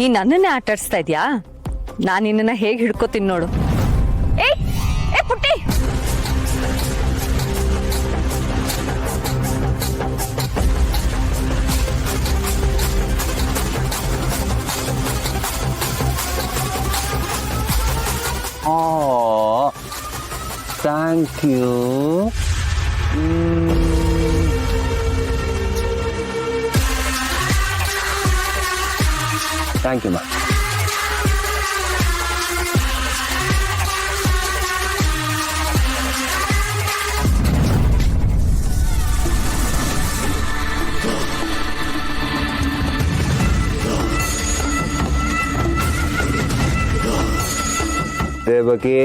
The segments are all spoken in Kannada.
ನೀನ್ ನನ್ನನ್ನೇ ಆಟಾಡ್ಸ್ತಾ ಇದ್ಯಾ? ನಾನು ನಿನ್ನನ್ನ ಹೇಗೆ ಹಿಡ್ಕೋತೀನಿ ನೋಡು. ಏಯ್ ಏ ಪುಟ್ಟಿ, ಥ್ಯಾಂಕ್ ಯು. ಥ್ಯಾಂಕ್ ಯು ಮಾ. ದೇವಕಿ,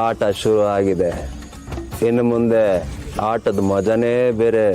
ಆಟ ಶುರು ಆಗಿದೆ. ಇನ್ನು ಮುಂದೆ ಆಟದ ಮಜಾನೇ ಬೇರೆ.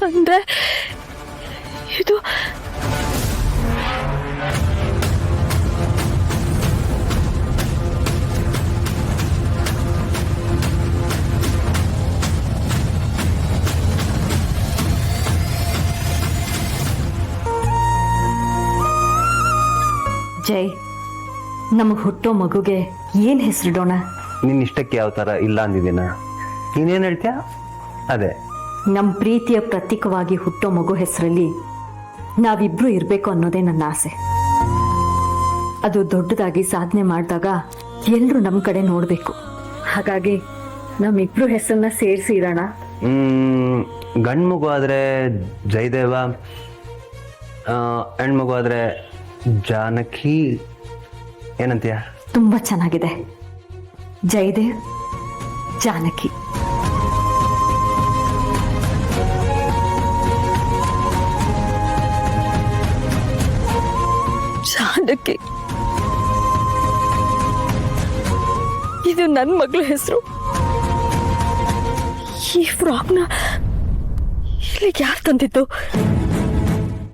ಅಂದ್ರೆ ಇದು ಜೈ, ನಮಗ್ ಹುಟ್ಟೋ ಮಗುಗೆ ಏನ್ ಹೆಸರಿಡೋಣ? ನಿನ್ನ ಇಷ್ಟಕ್ಕೆ ಯಾವ ಥರ ಇಲ್ಲ ಅಂದಿದ್ದೀನ? ನೀನೇನು ಹೇಳ್ತೀಯ ಅದೇ. ನಮ್ ಪ್ರೀತಿಯ ಪ್ರತೀಕವಾಗಿ ಹುಟ್ಟೋ ಮಗು ಹೆಸರಲ್ಲಿ ನಾವಿಬ್ರು ಇರ್ಬೇಕು ಅನ್ನೋದೇ ನನ್ನ ಆಸೆ. ಅದು ದೊಡ್ಡದಾಗಿ ಸಾಧನೆ ಮಾಡಿದಾಗ ಎಲ್ರು ನಮ್ ಕಡೆ ನೋಡ್ಬೇಕು. ಹಾಗಾಗಿ ನಮ್ಮಿಬ್ರು ಹೆಸರನ್ನ ಸೇರಿಸಿ ಇಡೋಣ. ಗಂಡು ಮಗು ಆದ್ರೆ ಜಯದೇವ, ಹೆಣ್ಮಗು ಆದ್ರೆ ಜಾನಕಿ. ಏನಂತೀಯ? ತುಂಬಾ ಚೆನ್ನಾಗಿದೆ. ಜಯದೇವ್, ಜಾನಕಿ. ಜಾನಕಿ, ಇದು ನನ್ನ ಮಗಳ ಹೆಸರು. ಈ ಫ್ರಾಕ್ನ ಇಲ್ಲಿಗೆ ಯಾರು ತಂದಿದ್ದು?